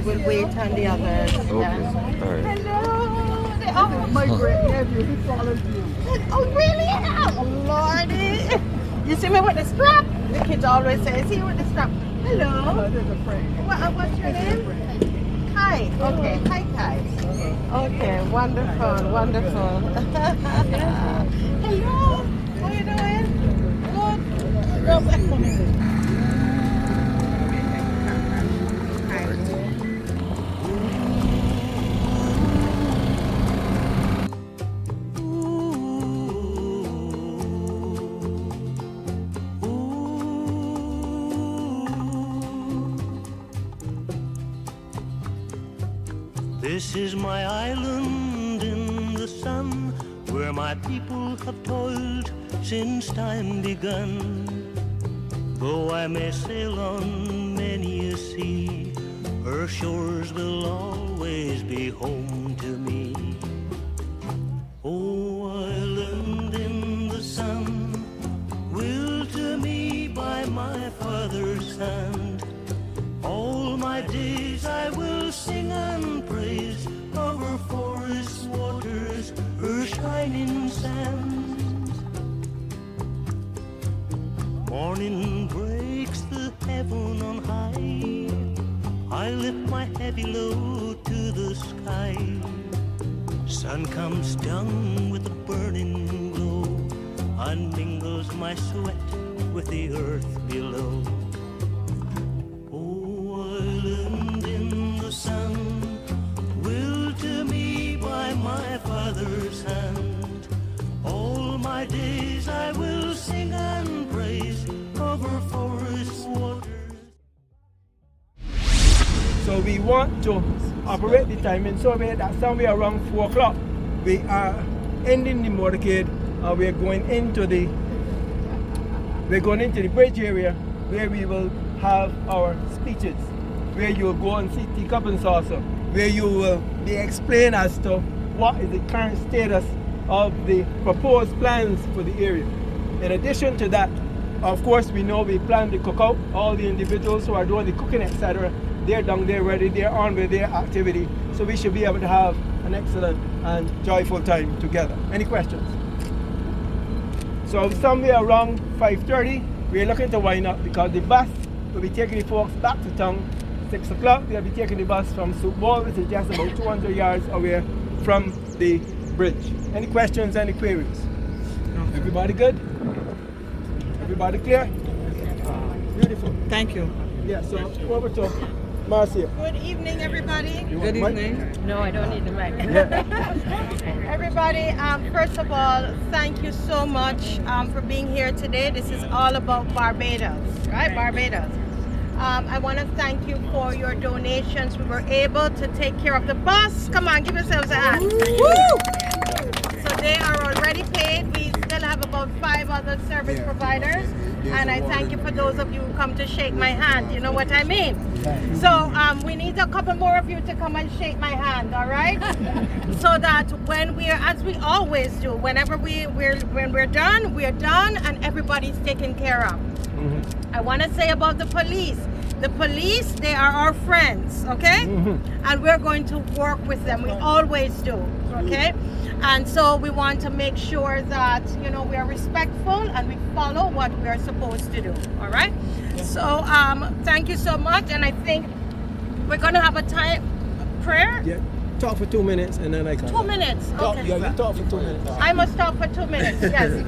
will wait on the others. Okay. All right. Hello. Oh, my great nephew, he follows you. Oh, really? Oh, Lordy. You see me with the strap? The kids always say, see you with the strap. Hello. What's your name? Kai. Okay. Hi, Kai. Okay. Wonderful. Wonderful. Hello. How you doing? Good. Go back. This is my island in the sun, where my people have toiled since time begun. Though I may sail on many a sea, her shores will always be home to me. Oh, island in the sun, willed to me by my father's hand, all my days I will sing and praise of her forest waters, her shining sands. Morning breaks the heaven on high, I lift my heavy load to the sky. Sun comes down with a burning glow, and mingles my sweat with the earth below. Sun, willed to me by my father's hand, all my days I will sing and praise over forest waters. So we want to operate the timing so that somewhere around 4 o'clock we are ending the motorcade and we're going into the bridge area where we will have our speeches, where you will go and see Teacup and Saucer, where you will be explained as to what is the current status of the proposed plans for the area. In addition to that, of course, we know we plan the cookout. All the individuals who are doing the cooking, etc., they're down there ready, they're on with their activity. So we should be able to have an excellent and joyful time together. Any questions? So somewhere around 5:30, we're looking to wind up because the bus will be taking the folks back to town. 6 o'clock, they'll be taking the bus from Soup Ball, which is just about 200 yards away from the bridge. Any questions, any queries? Everybody good? Everybody clear? Beautiful. Thank you. Yeah, so over to Marcia. Good evening, everybody. Good evening. No, I don't need the mic. Everybody, first of all, thank you so much for being here today. This is all about Barbados, right? Barbados. I want to thank you for your donations. We were able to take care of the bus. Come on, give yourselves a hand. Woo! So they are already paid. We still have about 5 other service providers. And I thank you for those of you who come to shake my hand. You know what I mean? So we need a couple more of you to come and shake my hand, all right? So that when we're, as we always do, whenever when we're done, and everybody's taken care of. I want to say about the police. The police, they are our friends, okay? And we're going to work with them. We always do, okay? And so we want to make sure that, you know, we are respectful and we follow what we are supposed to do, all right? So thank you so much. And I think we're going to have a time prayer. Yeah, talk for 2 minutes and then I come. 2 minutes, okay. Yeah, you talk for 2 minutes. I must talk for 2 minutes, yes.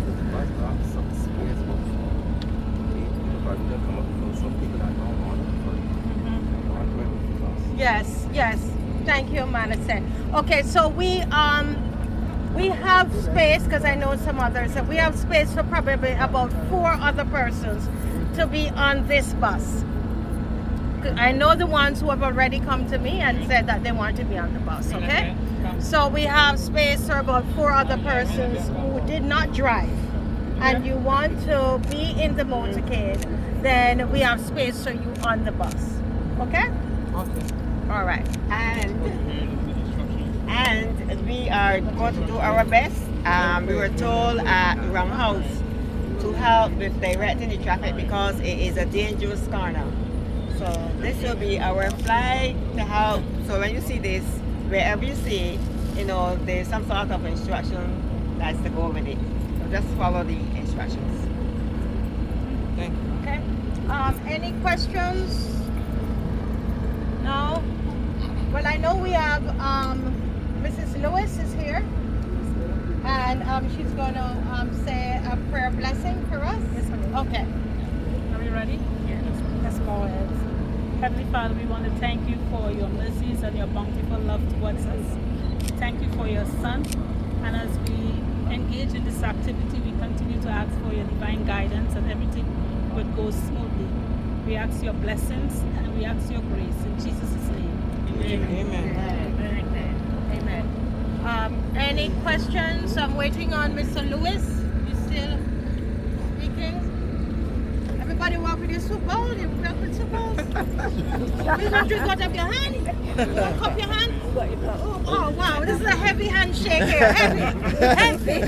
Yes. Thank you, Manase. Okay, so we have space, because I know some others, so we have space for probably about 4 other persons to be on this bus. I know the ones who have already come to me and said that they want to be on the bus, okay? So we have space for about 4 other persons who did not drive, and you want to be in the motorcade, then we have space for you on the bus, okay? Okay. All right. And we are going to do our best. We were told at Rum House to help with directing the traffic because it is a dangerous corner. So this will be our flag to help. So when you see this, wherever you see it, there's some sort of instruction that's to go with it. So just follow the instructions. Thank you. Okay. Any questions? No? Well, I know we have Mrs. Lewis is here. And she's going to say a prayer blessing for us. Yes, ma'am. Okay. Are we ready? Yes. Let's go ahead. Heavenly Father, we want to thank you for your mercies and your bountiful love towards us. Thank you for your Son. And as we engage in this activity, we continue to ask for your divine guidance and everything would go smoothly. We ask your blessings and we ask your grace. In Jesus' name. Amen. Amen. Any questions? I'm waiting on Mr. Lewis. You still speaking? Everybody walk with your soup bowl? You walk with soup bowls? You don't drink out of your hand? You don't cup your hand? Oh, wow. This is a heavy handshake here. Heavy.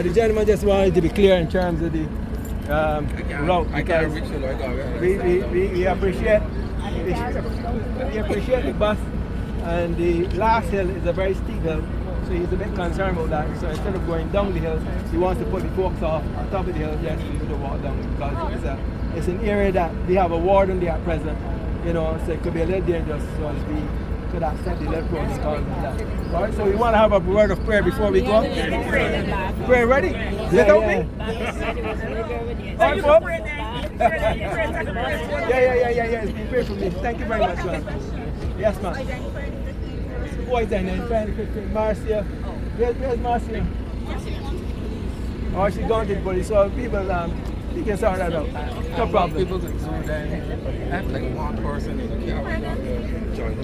The gentleman just wanted to be clear in terms of the route. Because we appreciate the bus, and the last hill is a very steep hill, so he's a bit concerned about that. So instead of going down the hill, he wants to put the folks off on top of the hill just to walk down, because it's an area that we have a warden there at present, so it could be a little dangerous, so we could accept the left road because of that. All right, so we want to have a word of prayer before we go. Prayer ready? Without me? All right, folks? Yeah. It's been great for me. Thank you very much, man. Yes, ma'am. Who is that name? Marcia. Where's Marcia? Oh, she's gone to the police. So people, you can sort that out. No problem. People can slow down. Act like one person in the car. Join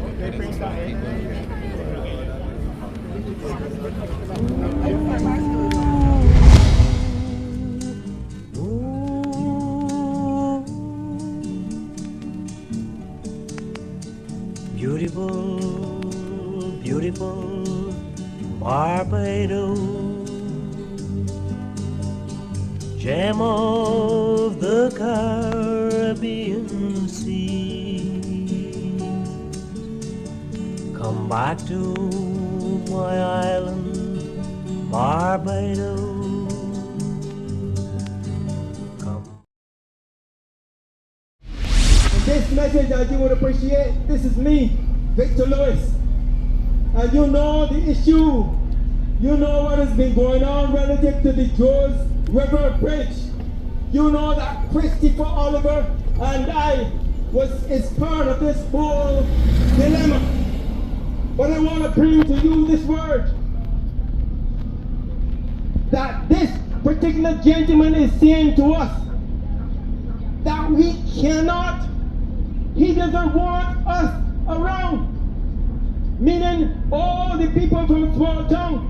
Beautiful, beautiful Barbados, gem of the Caribbean Sea. Come back to my island, Barbados. This message that you would appreciate, this is me, Victor Lewis. And you know the issue. You know what has been going on relative to the George River Bridge. You know that Christopher Oliver and I is part of this whole dilemma. But I want to bring to you this word. That this particular gentleman is saying to us that we cannot. He doesn't want us around. Meaning all the people from small town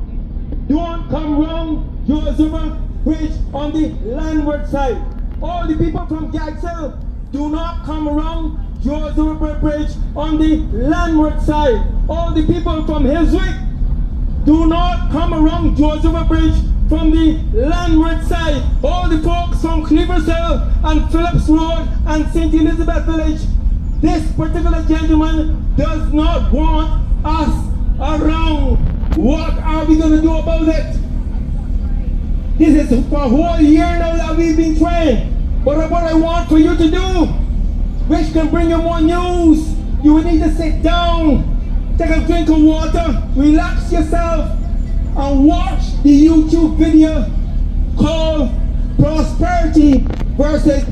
don't come around George River Bridge on the landward side. All the people from Gadshill do not come around George River Bridge on the landward side. All the people from Hillswick do not come around George River Bridge from the landward side. All the folks from Riverside and Phillips Road and St. Elizabeth Village, this particular gentleman does not want us around. What are we going to do about it? This is for a whole year now that we've been trying. But what I want for you to do, which can bring you more news, you will need to sit down, take a drink of water, relax yourself, and watch the YouTube video called Prosperity versus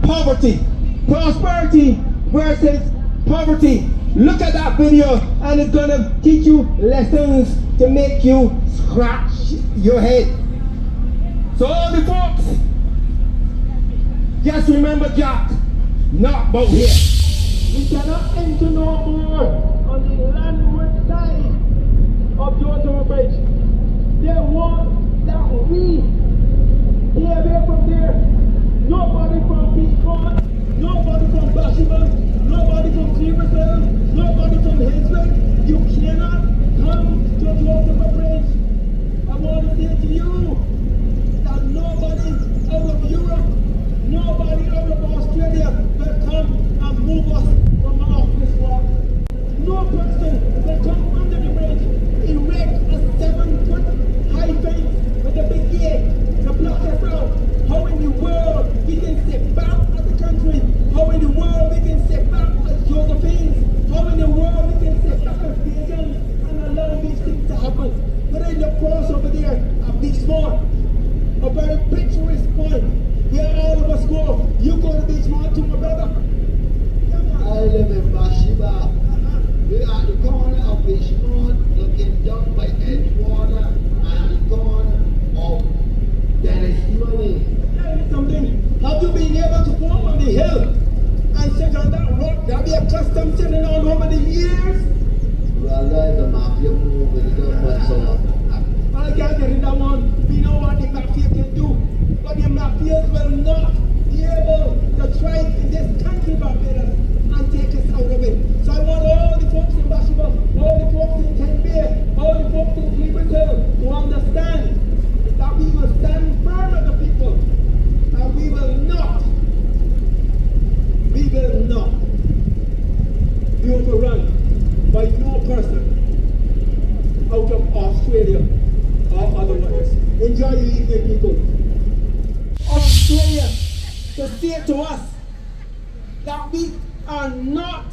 Poverty. Prosperity versus poverty. Look at that video and it's going to teach you lessons to make you scratch your head. So all the folks, just remember Jack, not about here. We cannot enter no more on the landward side of George River Bridge. They want that we stay away from there. Nobody from Beachfront, nobody from Bathsheba, nobody from Riverside, nobody from Hillswick. You cannot come to George River Bridge. I want to say to you that nobody out of Europe, said to us that we are not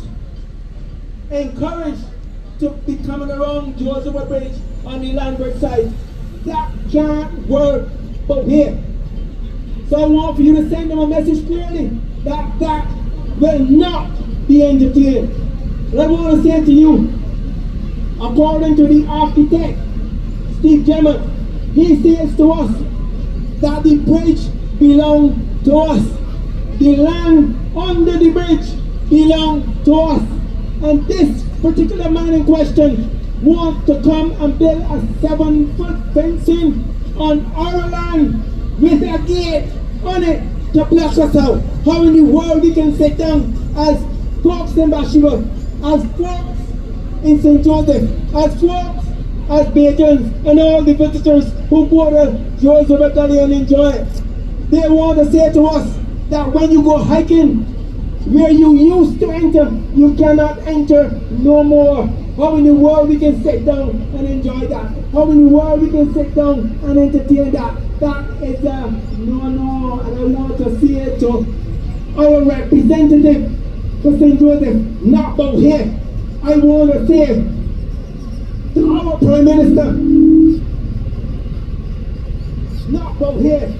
encouraged to be coming around Joseph Bridge on the landward side. That can't work but here. So I want for you to send them a message clearly that that will not be entertained. And I want to say to you, according to the architect, Steve Gemma, he says to us that the bridge belongs to us. The land under the bridge belongs to us. And this particular man in question wants to come and build a 7-foot fencing on our land with a gate on it to block us out. How in the world we can sit down as folks in Bathsheba, as folks in St. Joseph, as folks, as patrons, and all the visitors who go to Joseph Valley and enjoy it. They want to say to us that when you go hiking, where you used to enter, you cannot enter no more. How in the world we can sit down and enjoy that? How in the world we can sit down and entertain that? That is a no. And I want to say it to our representative for St. Joseph, not about here. I want to say to our Prime Minister, not about here.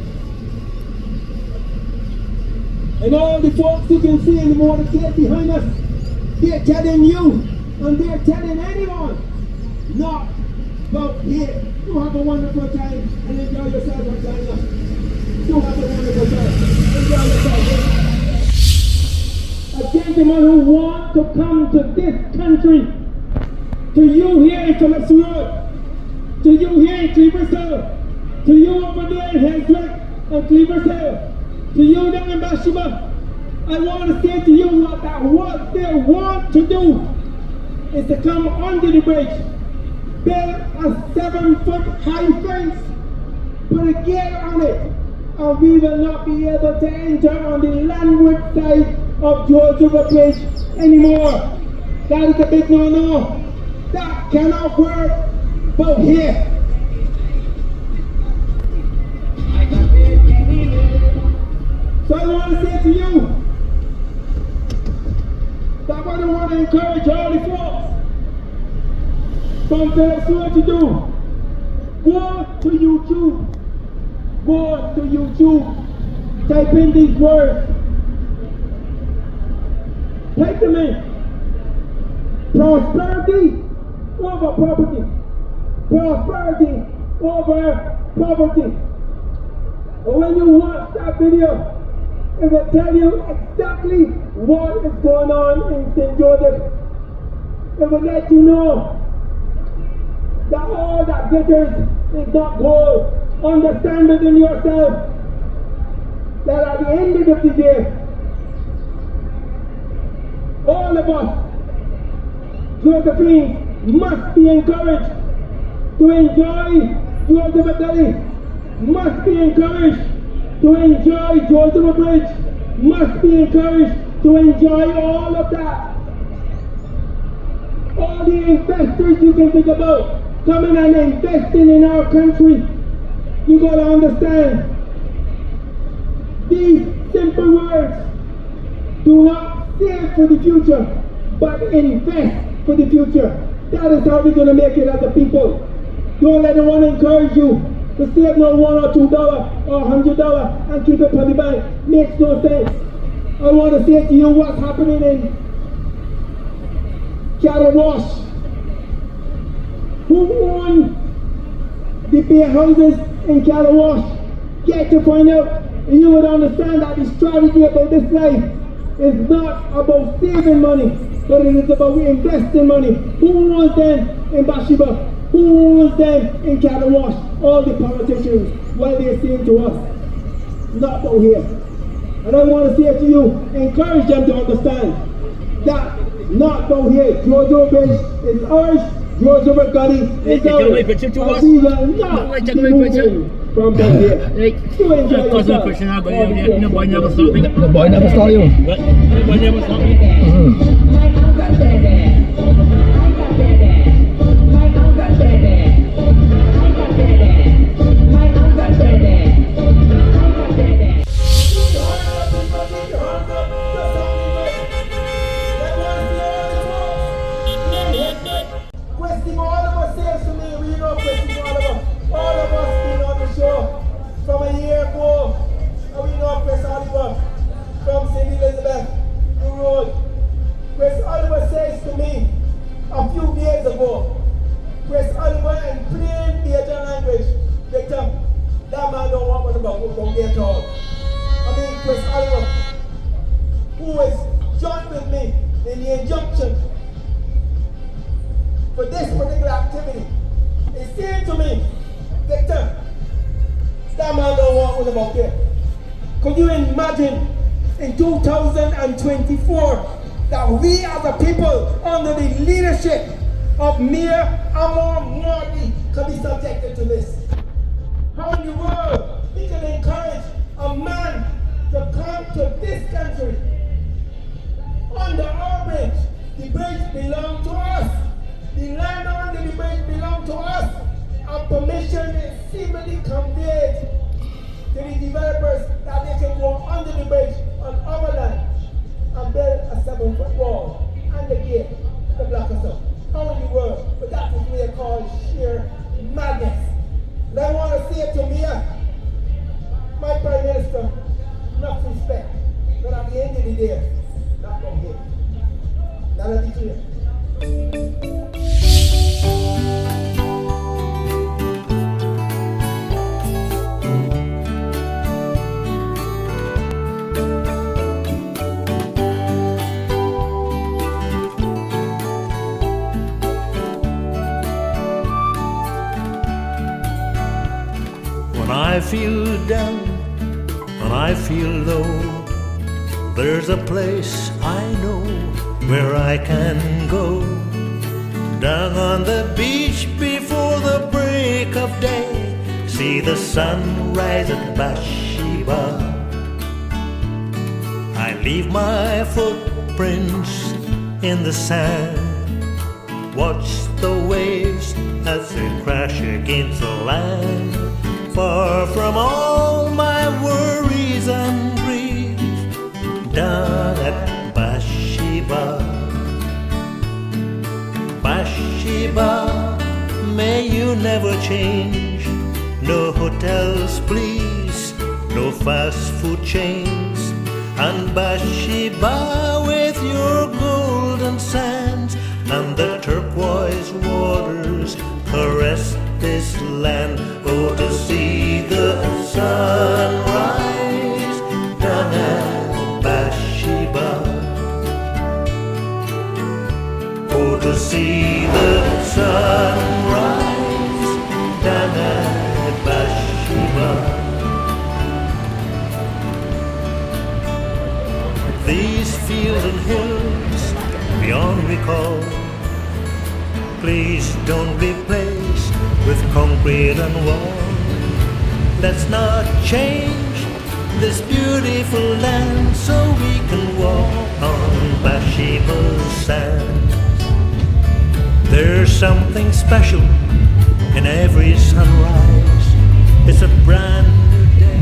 And all the folks you can see in the motorcade behind us, they're telling you, and they're telling anyone, not about here. You have a wonderful time and enjoy yourself in China. You have a wonderful time. Enjoy yourself. A gentleman who wants to come to this country, to you here in Phillips Road, to you here in Cleaver's Hill, to you over there in Henswick and Cleaver's Hill, to you down in Bathsheba, I want to say to you that what they want to do is to come under the bridge, build a 7-foot high fence, put a gate on it, and we will not be able to enter on the landward side of Joseph Bridge anymore. That is a big no-no. That cannot work, but here. So I want to say to you that what I want to encourage all the folks from Phillips Road to do, go to YouTube, type in these words, type them in, prosperity over property, prosperity over poverty. But when you watch that video, it will tell you exactly what is going on in St. Joseph. It will let you know that all that glitters is not gold. Understand within yourself that at the end of the day, all of us, Josephines, must be encouraged to enjoy Joseph Valley, must be encouraged to enjoy Joseph Bridge, must be encouraged to enjoy all of that. All the investors you can think about coming and investing in our country, you got to understand these simple words: do not save for the future, but invest for the future. That is how we're going to make it as a people. Don't let anyone encourage you to save no $1 or $2 or $100 and keep it for the bank. Makes no sense. I want to say to you what's happening in Cattle Wash. Who own the beer houses in Cattle Wash? Get to find out, and you would understand that the strategy about this life is not about saving money, but it is about investing money. Who owns them in Bathsheba? Who owns them in Cattle Wash? All the politicians, while they're saying to us, not out here. And I want to say to you, encourage them to understand that not out here. Joseph Bridge is ours. Joseph Gully is ours. And we will not be moving from down here. To enjoy yourself. The boy never saw me. The boy never saw you. The boy never saw me. Oliver says to me a few days ago, Chris Oliver in plain Bajan language, Victor, that man don't want one about there at all. I mean, Chris Oliver, who is joined with me in the injunction for this particular activity, is saying to me, Victor, that man don't want one about there. Could you imagine in 2024 that we as a people under the leadership of Mayor Amor Morty could be subjected to this? How in the world we can encourage a man to come to this country under our bridge? The bridge belongs to us. The land under the bridge belongs to us. And permission is seemingly conveyed to the developers that they can go under the bridge on our land and build a 7-foot wall and the gate to block us up. How in the world? But that is what they call sheer madness. And I want to say to Mia, my Prime Minister, enough respect, but at the end of the day, not from here. That'll be clear. When I feel down, when I feel low, there's a place I know where I can go. Down on the beach before the break of day, see the sun rise at Bathsheba. I leave my footprints in the sand, watch the waves as they crash against the land. Far from all my worries and grief, down at Bathsheba. Bathsheba, may you never change. No hotels, please, no fast food chains. And Bathsheba, with your golden sands and the turquoise waters, caress this land. Oh, to see the sunrise down at Bathsheba. Oh, to see the sunrise down at Bathsheba. These fields and hills beyond recall, please don't replace with concrete and wall. Let's not change this beautiful land so we can walk on Bathsheba's sands. There's something special in every sunrise. It's a brand new day.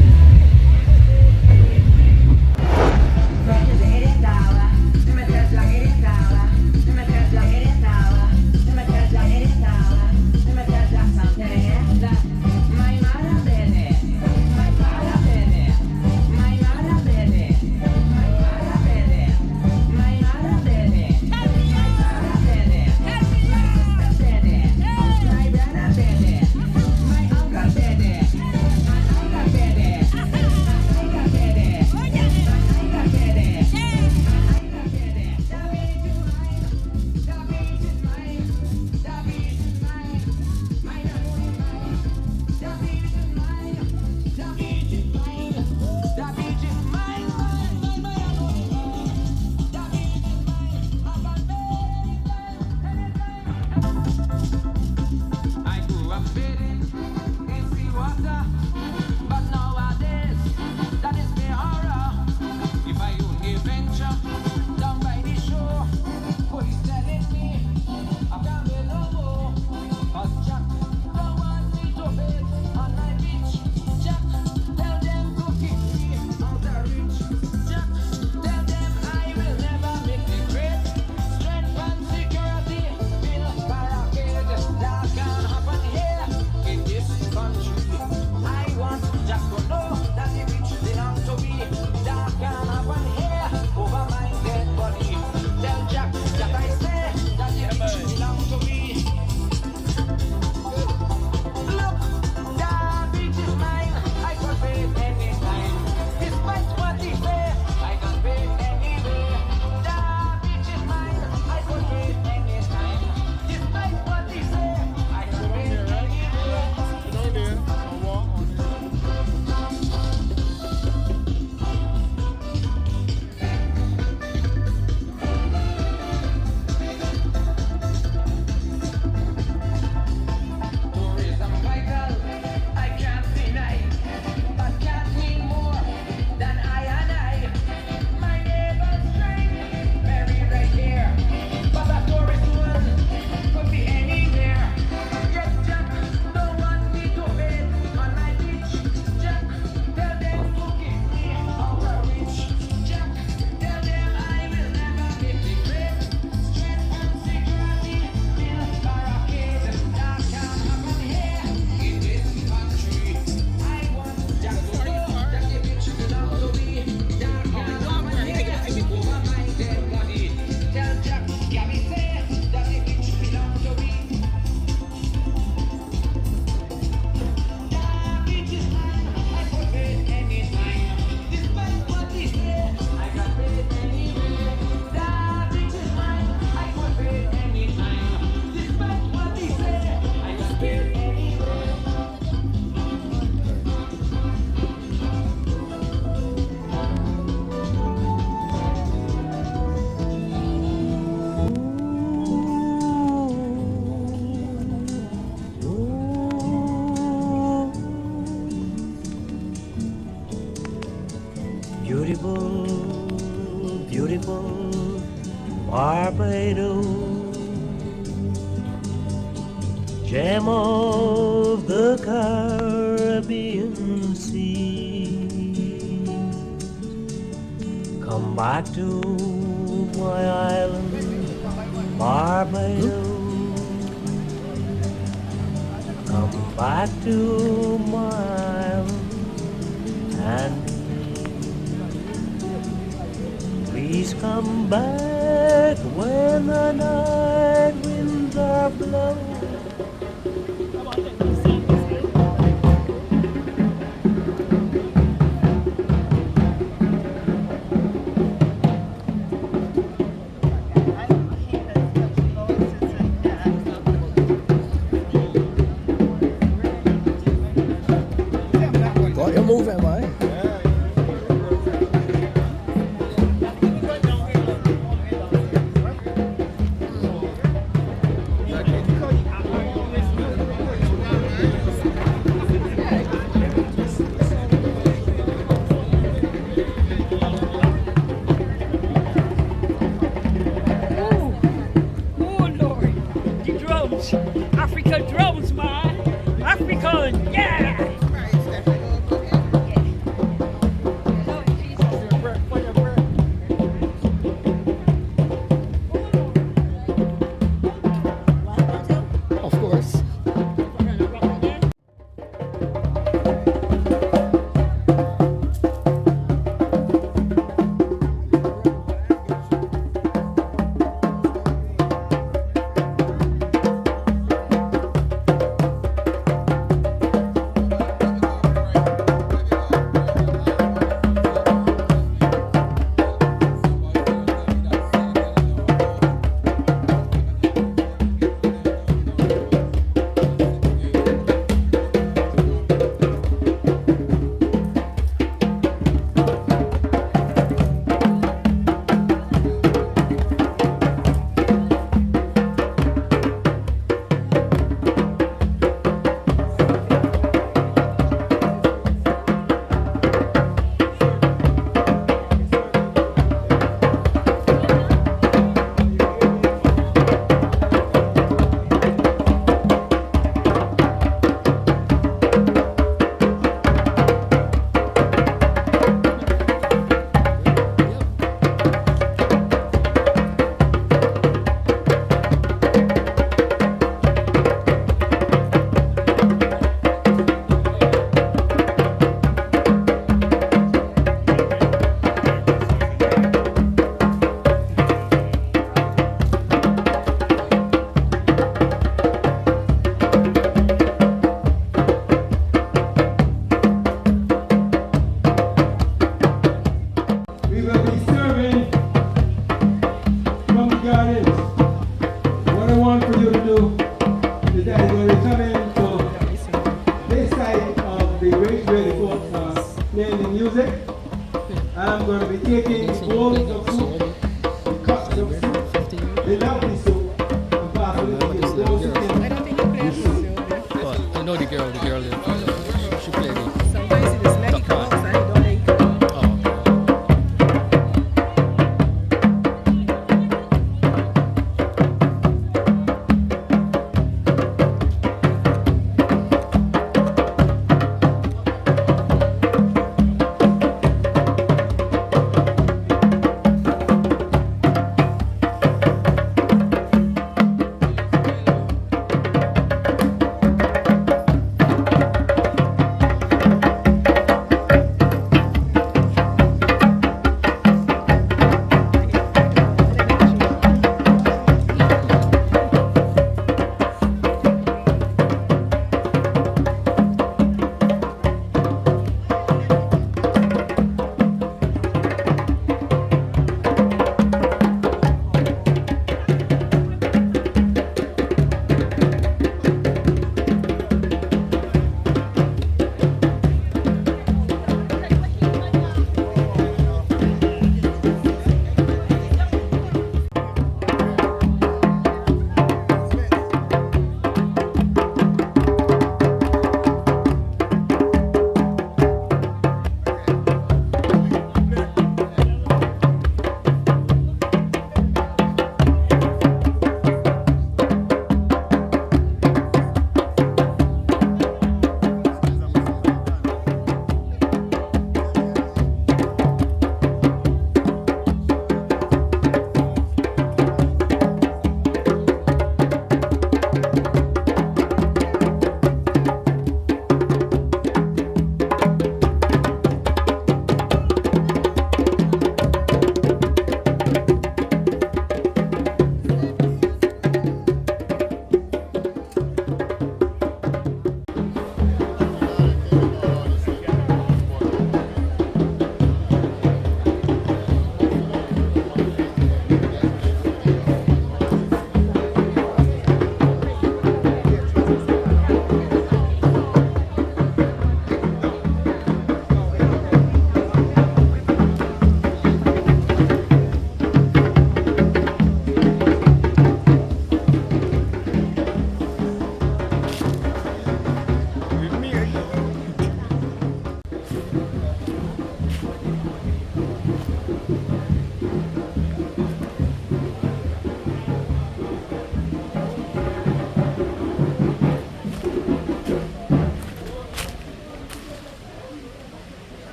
beautiful Barbados, gem of the Caribbean Sea. Come back to my island, Barbados. Come back to my island and please come back when the night winds are blowing. Got you moving, man. Oh Lord, the drums, African drums, man. African, yeah. Of course.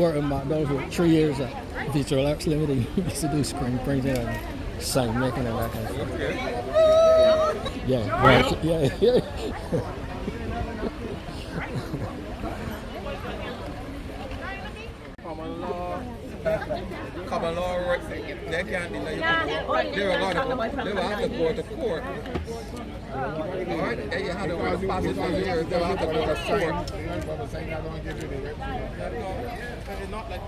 worked in McDonald's for 3 years at Visual Arts Limited. We used to do screen printing and sign making and that kind of stuff. Yeah, right. Yeah. Common law rights, they can't deny you. There are a lot of them. They will have to go to court. Alright? And you have to pass it for years. They will have to go to court. It's not like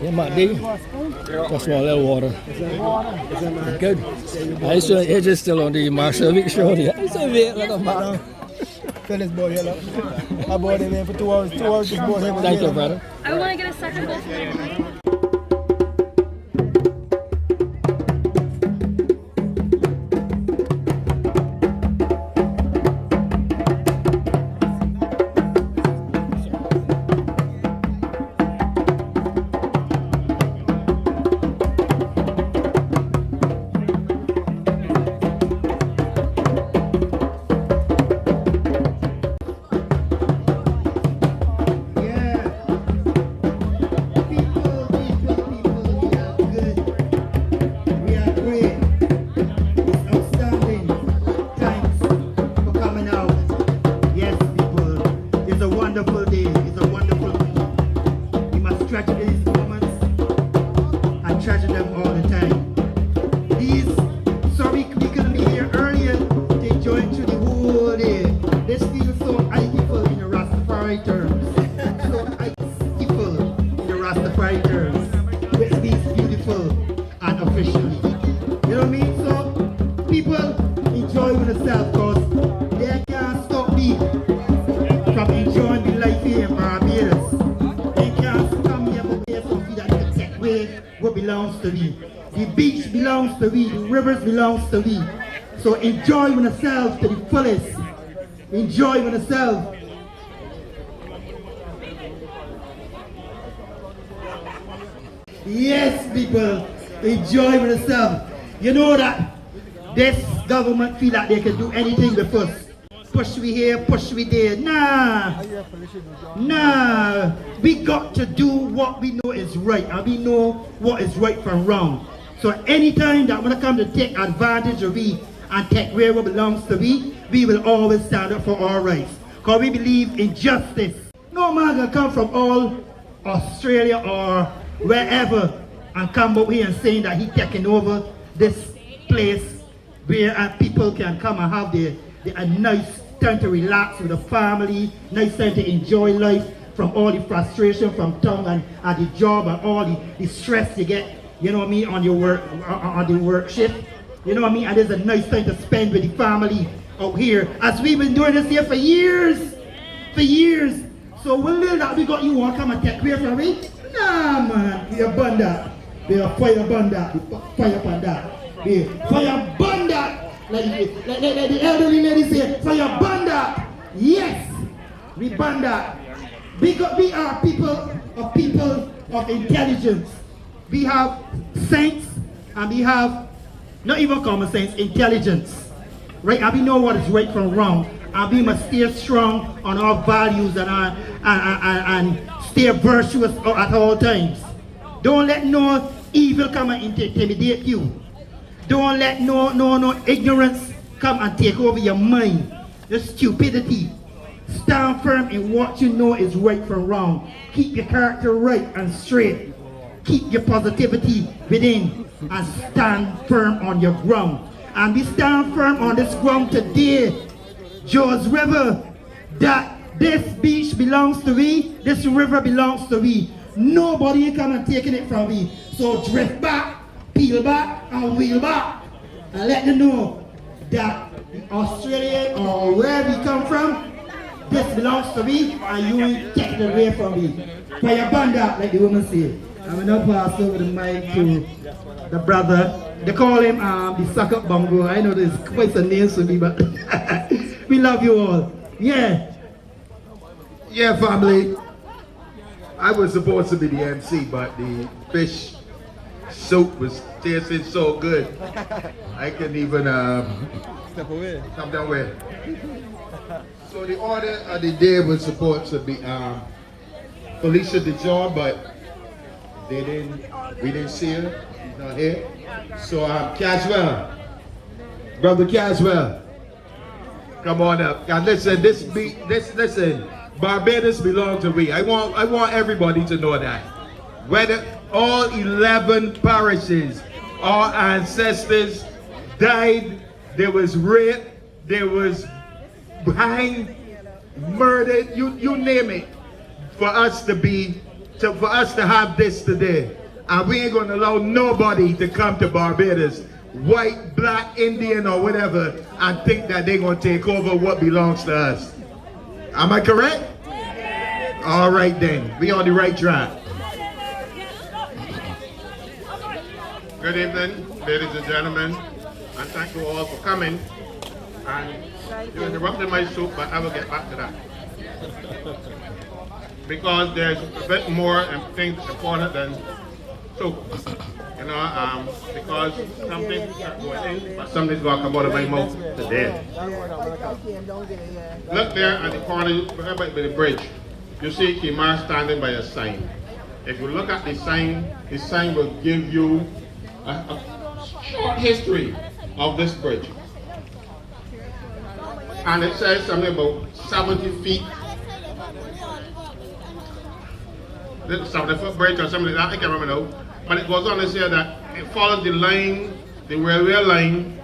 Yeah, Matt D. Just want a little water. Good. It's just still on the Marshall Vic show. It's a bit like a man. Fill this boy here up. I bought him in for 2 hours. 2 hours this boy here. Thank you, brother. I want to get a second bowl for me. The rivers belongs to we. So enjoy yourself to the fullest. Enjoy yourself. Yes, people, enjoy yourself. You know that this government feel like they can do anything with us. Push we here, push we there. Nah. We got to do what we know is right, and we know what is right from wrong. So anytime that when it comes to take advantage of we and take where what belongs to we will always stand up for our rights. Because we believe in justice. No man can come from all Australia or wherever and come up here and saying that he taking over this place where people can come and have a nice time to relax with the family, nice time to enjoy life from all the frustration from town and at the job and all the stress you get, you know what I mean, on your work, on the work shift. You know what I mean? And it's a nice time to spend with the family out here. As we've been doing this here for years. For years. So when little that we got you want to come and take care from me? Nah man, we are burn that. We are fire burn that. We fire upon that. We fire burn that. Like the elderly lady say, fire burn that. Yes, we burn that. We are people of intelligence. We have sense and we have not even common sense, intelligence. Right? And we know what is right from wrong. And we must stay strong on our values and stay virtuous at all times. Don't let no evil come and intimidate you. Don't let no ignorance come and take over your mind. The stupidity. Stand firm in what you know is right from wrong. Keep your character right and straight. Keep your positivity within and stand firm on your ground. And we stand firm on this ground today, George River, that this beach belongs to we, this river belongs to we. Nobody come and taking it from we. So drift back, peel back, and wheel back. And let them know that Australia or where we come from, this belongs to me, and you ain't taking it away from me. Fire burn that, like the woman say. I'm gonna pass over the mic to the brother. They call him the suck up bongo. I know there's quite some names for me, but we love you all. Yeah. Yeah, family. I was supposed to be the MC, but the fish soup was tasting so good. I couldn't even Step away. come down with. So the order of the day was supposed to be Felicia DeJoy, but we didn't see her. She's not here. So Caswell, brother Caswell, come on up. And listen, listen. Barbados belongs to we. I want everybody to know that. Whether all 11 parishes, our ancestors died, there was rape, there was hanged, murdered, you name it, for us to have this today. And we ain't gonna allow nobody to come to Barbados, white, black, Indian, or whatever, and think that they're gonna take over what belongs to us. Am I correct? All right then, we on the right track. Good evening, ladies and gentlemen, and thank you all for coming. And you interrupted my soup, but I will get back to that. Because there's a bit more and things important than soup. You know, because something's going in, but something's going to come out of my mouth today. Look there at the corner, by the bridge. You see Kimar standing by a sign. If you look at the sign will give you a short history of this bridge. And it says something about 70 feet. 70-foot bridge or something like that, I can't remember now. But it goes on to say that it follows the line, the railway line,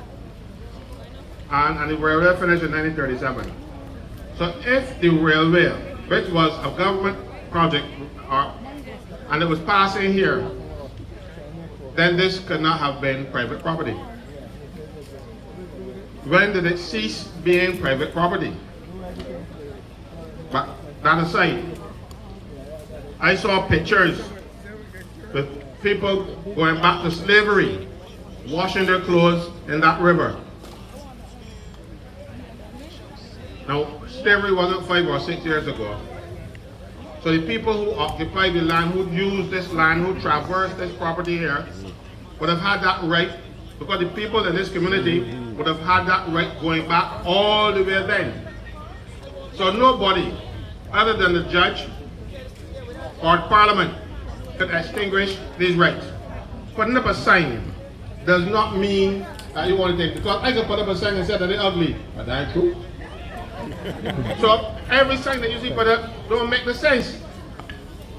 and the railway finished in 1937. So if the railway, which was a government project, and it was passing here, then this could not have been private property. When did it cease being private property? But that aside, I saw pictures with people going back to slavery, washing their clothes in that river. Now, slavery wasn't 5 or 6 years ago. So the people who occupied the land, who used this land, who traversed this property here, would have had that right, because the people in this community would have had that right going back all the way then. So nobody, other than the judge or Parliament, could extinguish these rights. Putting up a sign does not mean that you want to take, because I can put up a sign and say that they're ugly, but that's true. So every sign that you see put up don't make the sense.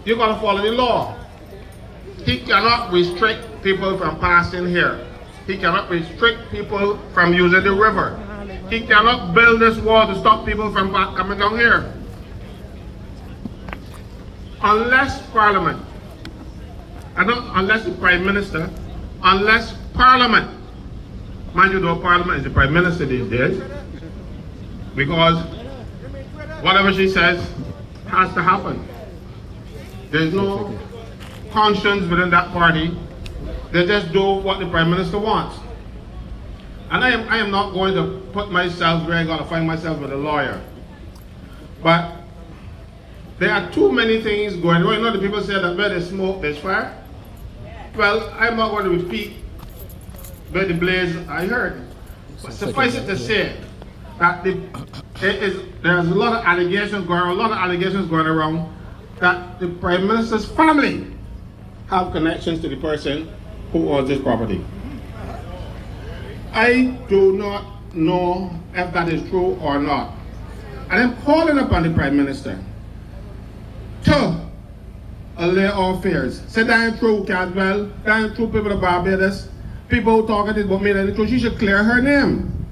You're going to follow the law. He cannot restrict people from passing here. He cannot restrict people from using the river. He cannot build this wall to stop people from coming down here. Unless Parliament, and not unless the Prime Minister, unless Parliament Mind you, though, Parliament is the Prime Minister these days, because whatever she says has to happen. There's no conscience within that party. They just do what the Prime Minister wants. And I am not going to put myself where I gotta find myself with a lawyer. But there are too many things going on. You know, the people say that where there's smoke, there's fire. Well, I'm not going to repeat where the blaze I heard. But suffice it to say that there's a lot of allegations going around that the Prime Minister's family have connections to the person who owns this property. I do not know if that is true or not. And I'm calling upon the Prime Minister to allay all fears. Say that ain't true, Caswell. That ain't true, people of Barbados. People who talk about me, that ain't true. She should clear her name.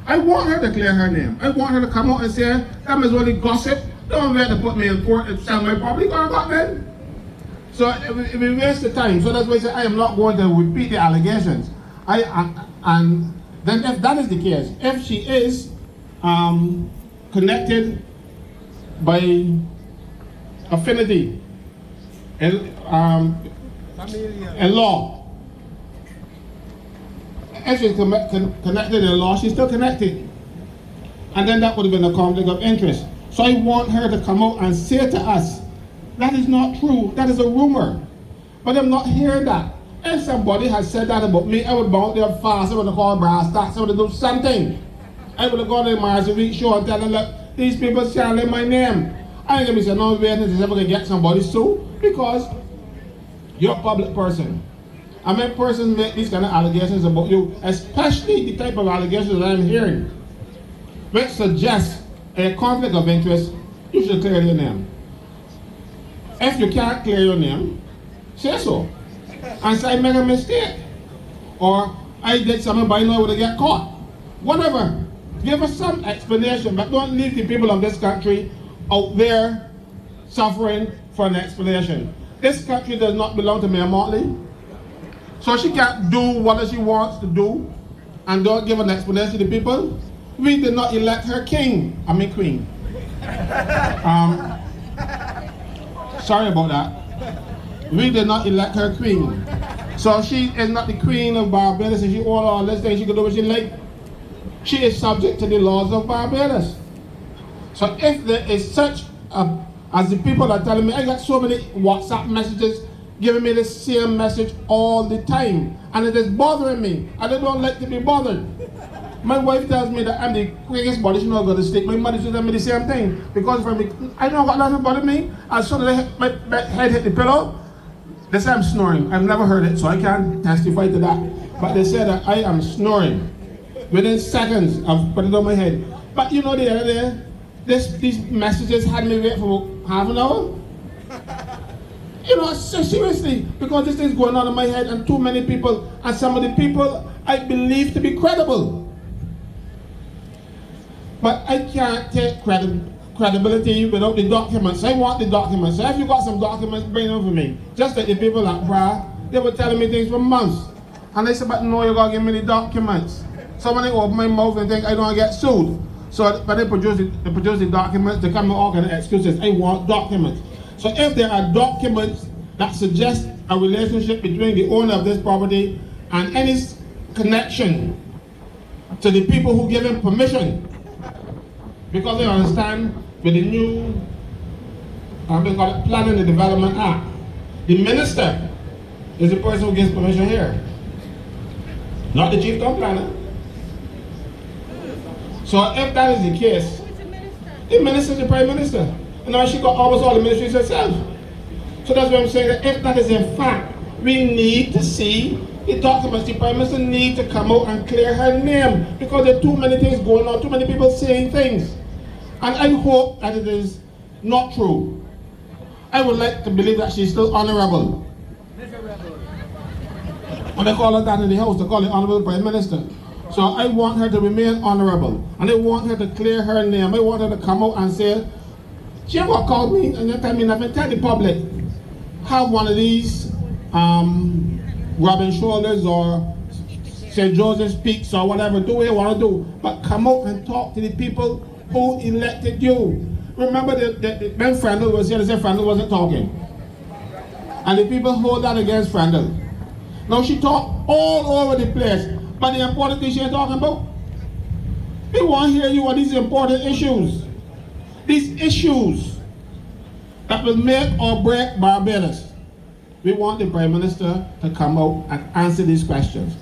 I want her to clear her name. I want her to come out and say, that is only gossip. Don't have to put me in court and sell my property. Go got then. So it will waste the time. So that's why I say I am not going to repeat the allegations. And then if that is the case, if she is connected by affinity in law, if she's connected in law, she's still connected. And then that would have been a conflict of interest. So I want her to come out and say to us, that is not true, that is a rumor. But I'm not hearing that. If somebody had said that about me, I would bounce there fast, I would have called brass tacks, I would have done something. I would have gone to the Marjorie show and tell them, look, these people selling my name. I ain't gonna be saying, no, wait, is ever gonna get somebody sued, because you're a public person. And when persons make these kind of allegations about you, especially the type of allegations that I'm hearing, which suggest a conflict of interest, you should clear your name. If you can't clear your name, say so. And say I made a mistake. Or I did something but I know I would have get caught. Whatever. Give us some explanation, but don't leave the people of this country out there suffering for an explanation. This country does not belong to Mayor Motley. So she can't do what she wants to do and don't give an explanation to the people. We did not elect her queen. Sorry about that. We did not elect her queen. So she is not the queen of Barbados, and she owns all this thing, she can do what she like. She is subject to the laws of Barbados. So if there is such as the people are telling me, I got so many WhatsApp messages giving me the same message all the time, and it is bothering me, and I don't like to be bothered. My wife tells me that I'm the quickest body, she's not going to stick. My mother tells me the same thing, because for me, I don't got nothing bother me. As soon as my head hit the pillow, they say I'm snoring. I've never heard it, so I can't testify to that. But they say that I am snoring. Within seconds, I've put it on my head. But you know, the other day, these messages had me wait for half an hour. You know, so seriously, because this thing's going on in my head, and too many people, and some of the people I believe to be credible. But I can't take credibility without the documents. I want the documents. So if you got some documents, bring them for me. Just like the people at Bra, they were telling me things for months. And I said, but no, you gotta give me the documents. So when I open my mouth and think I don't get sued. So but they produce the documents, they come with all kind of excuses. I want documents. So if there are documents that suggest a relationship between the owner of this property and any connection to the people who give him permission, because they understand with the new, they call it Planning and Development Act, the minister is the person who gives permission here, not the chief town planner. So if that is the case, the minister is the prime minister. And now she got almost all the ministries herself. So that's what I'm saying, that if that is in fact, we need to see the documents. The prime minister needs to come out and clear her name, because there are too many things going on, too many people saying things. And I hope that it is not true. I would like to believe that she's still honorable. When they call her that in the house, they call it honorable prime minister. So I want her to remain honorable, and I want her to clear her name. I want her to come out and say, she ever called me and you tell me nothing, tell the public, have one of these rubbing shoulders or St. Joseph speaks or whatever, do what you want to do, but come out and talk to the people who elected you. Remember when Frandl was here, they said Frandl wasn't talking. And the people hold that against Frandl. Now she talked all over the place, but the important thing she ain't talking about. We want to hear you on these important issues. These issues that will make or break Barbados. We want the Prime Minister to come out and answer these questions.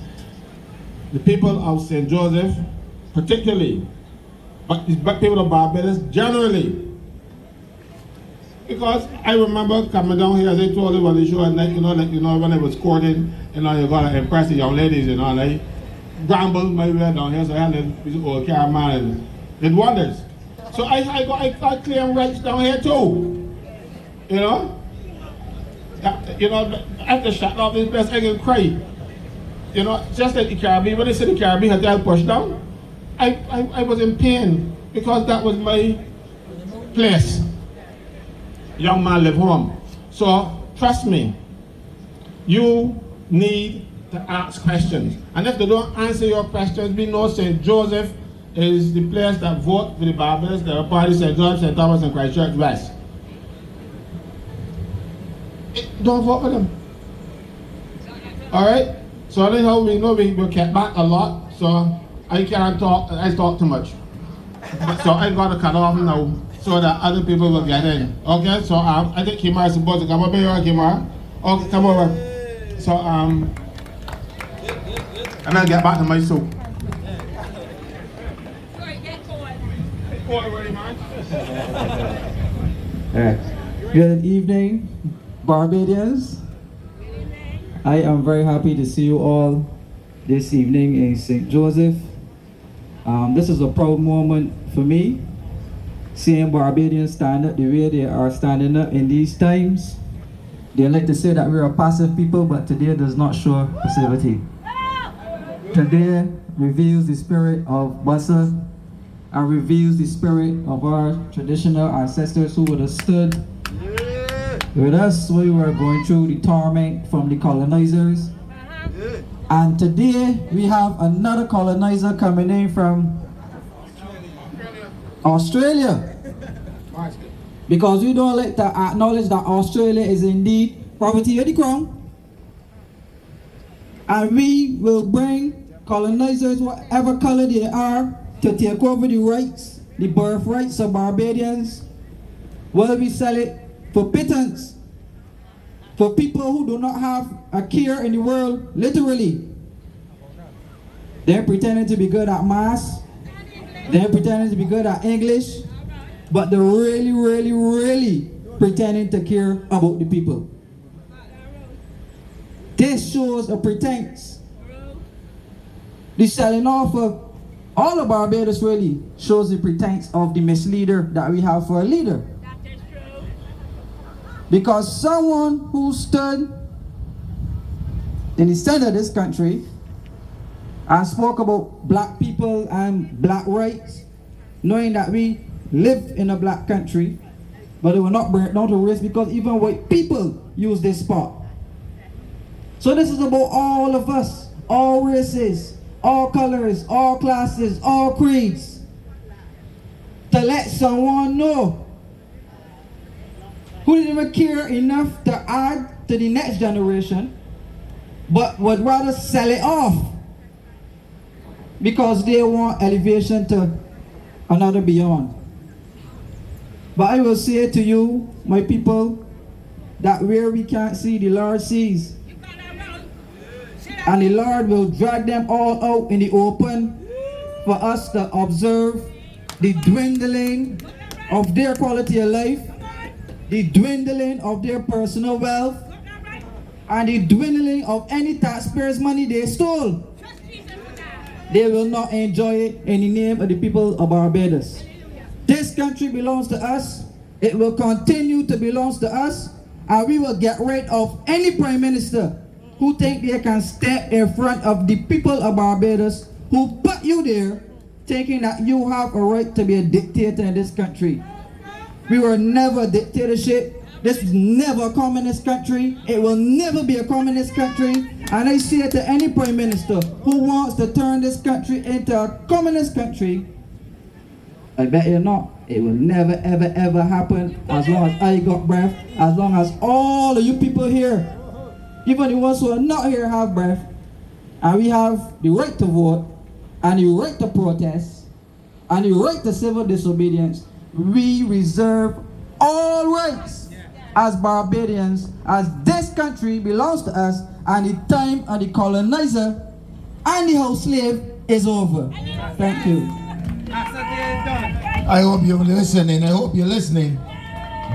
The people of St. Joseph, particularly, but the people of Barbados generally. Because I remember coming down here, as I told you on the show at night, when I was courting, you gotta impress the young ladies, and I gambled my way down here, so I had this old caravan and did wonders. So I claim rights down here too. After shutting off this place, I can cry. Just like the Caribbean, when they said the Caribbean had to push down, I was in pain because that was my place. Young man live home. So trust me, you need to ask questions. And if they don't answer your questions, we know St. Joseph is the place that vote for the Barbados, the party St. George, St. Thomas, and Christchurch West. Don't vote for them. Alright? So anyhow, we know we kept back a lot, so I can't talk, I talk too much. So I got to cut off now so that other people will get in. Okay, so I think Kimar is supposed to come over here, Kimar. Okay, come over. So and I'll get back to my soup. Good evening, Barbadians. I am very happy to see you all this evening in St. Joseph. This is a proud moment for me, seeing Barbadians stand up the way they are standing up in these times. They like to say that we're a passive people, but today does not show passivity. Today reveals the spirit of Bassa and reveals the spirit of our traditional ancestors who would have stood with us when we were going through the torment from the colonizers. And today we have another colonizer coming in from Australia. Because we don't like to acknowledge that Australia is indeed property of the crown. And we will bring colonizers, whatever color they are, to take over the rights, the birthrights of Barbadians. Will we sell it for pittance? For people who do not have a care in the world, literally. They're pretending to be good at maths. They're pretending to be good at English. But they're really, really, really pretending to care about the people. This shows a pretense. The selling off of all of Barbados really shows the pretense of the misleader that we have for a leader. Because someone who stood in the center of this country and spoke about black people and black rights, knowing that we live in a black country, but it will not bring it down to race because even white people use this spot. So this is about all of us, all races, all colors, all classes, all creeds, to let someone know who didn't even care enough to add to the next generation, but would rather sell it off because they want elevation to another beyond. But I will say to you, my people, that where we can't see, the Lord sees. And the Lord will drag them all out in the open for us to observe the dwindling of their quality of life, the dwindling of their personal wealth, and the dwindling of any taxpayers' money they stole. They will not enjoy it in the name of the people of Barbados. This country belongs to us. It will continue to belong to us, and we will get rid of any prime minister who think they can step in front of the people of Barbados who put you there, thinking that you have a right to be a dictator in this country. We were never a dictatorship. This was never a communist country. It will never be a communist country. And I say to any prime minister who wants to turn this country into a communist country, I bet you not. It will never, ever, ever happen as long as I got breath, as long as all of you people here, even the ones who are not here, have breath, and we have the right to vote, and the right to protest, and the right to civil disobedience. We reserve all rights as Barbadians, as this country belongs to us, and the time of the colonizer and the house slave is over. Thank you. I hope you're listening. I hope you're listening.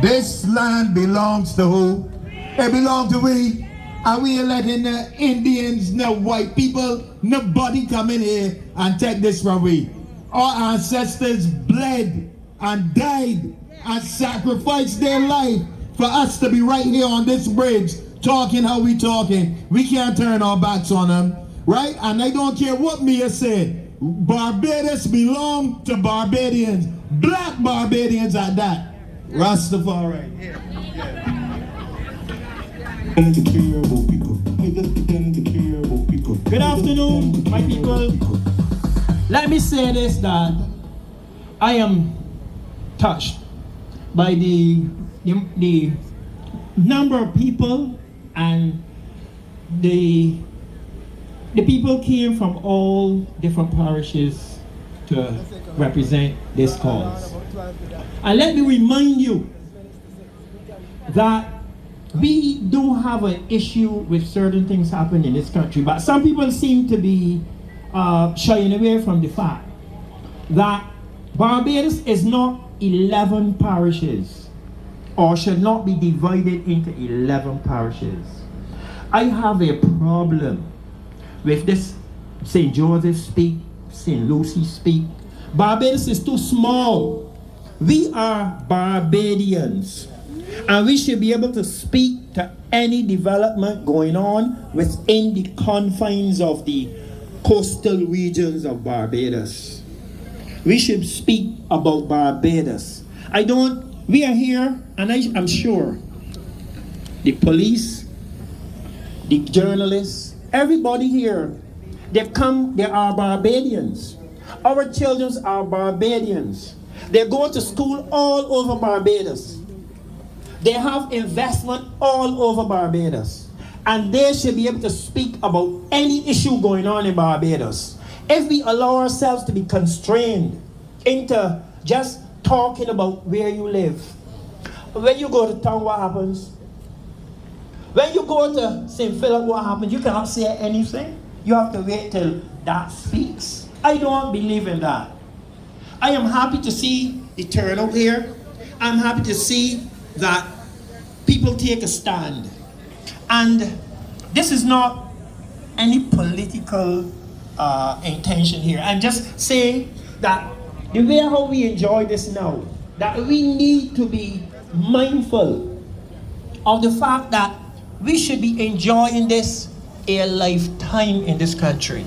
This land belongs to who? It belongs to we. And we are letting the Indians, no white people, nobody come in here and take this from we. Our ancestors bled and died and sacrificed their life for us to be right here on this bridge talking how we talking. We can't turn our backs on them, right? And I don't care what Mia said. Barbados belong to Barbadians, black Barbadians at that. Rastafari. Good afternoon, my people. Let me say this, that I am touched by the number of people, and the people came from all different parishes to represent this cause. And let me remind you that we do have an issue with certain things happening in this country, but some people seem to be shying away from the fact that Barbados is not 11 parishes, or should not be divided into 11 parishes. I have a problem with this St. Joseph speak, St. Lucy speak. Barbados is too small. We are Barbadians, and we should be able to speak to any development going on within the confines of the coastal regions of Barbados. We should speak about Barbados. We are here, and I'm sure the police, the journalists, everybody here, they are Barbadians. Our children are Barbadians. They go to school all over Barbados. They have investment all over Barbados. And they should be able to speak about any issue going on in Barbados. If we allow ourselves to be constrained into just talking about where you live. When you go to town, what happens? When you go to St. Philip, what happens? You cannot say anything. You have to wait till that speaks. I don't believe in that. I am happy to see the turnout here. I'm happy to see that people take a stand. And this is not any political intention here. I'm just saying that the way how we enjoy this now, that we need to be mindful of the fact that we should be enjoying this a lifetime in this country.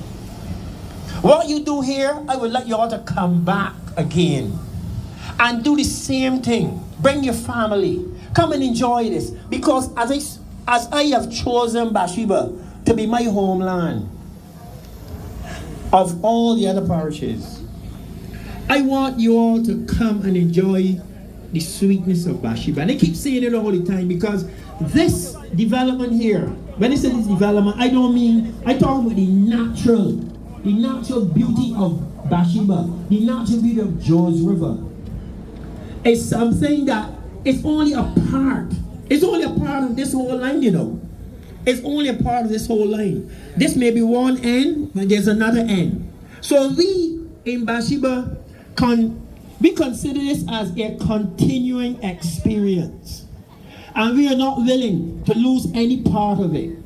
What you do here, I would like you all to come back again and do the same thing. Bring your family. Come and enjoy this. Because as I have chosen Bathsheba to be my homeland of all the other parishes, I want you all to come and enjoy the sweetness of Bathsheba. And I keep saying it all the time because this development here, when I say this development, I talk about the natural beauty of Bathsheba, the natural beauty of George River. It's something that it's only a part. It's only a part of this whole line, you know. It's only a part of this whole line. This may be one end, but there's another end. So we in Bathsheba, we consider this as a continuing experience. And we are not willing to lose any part of it.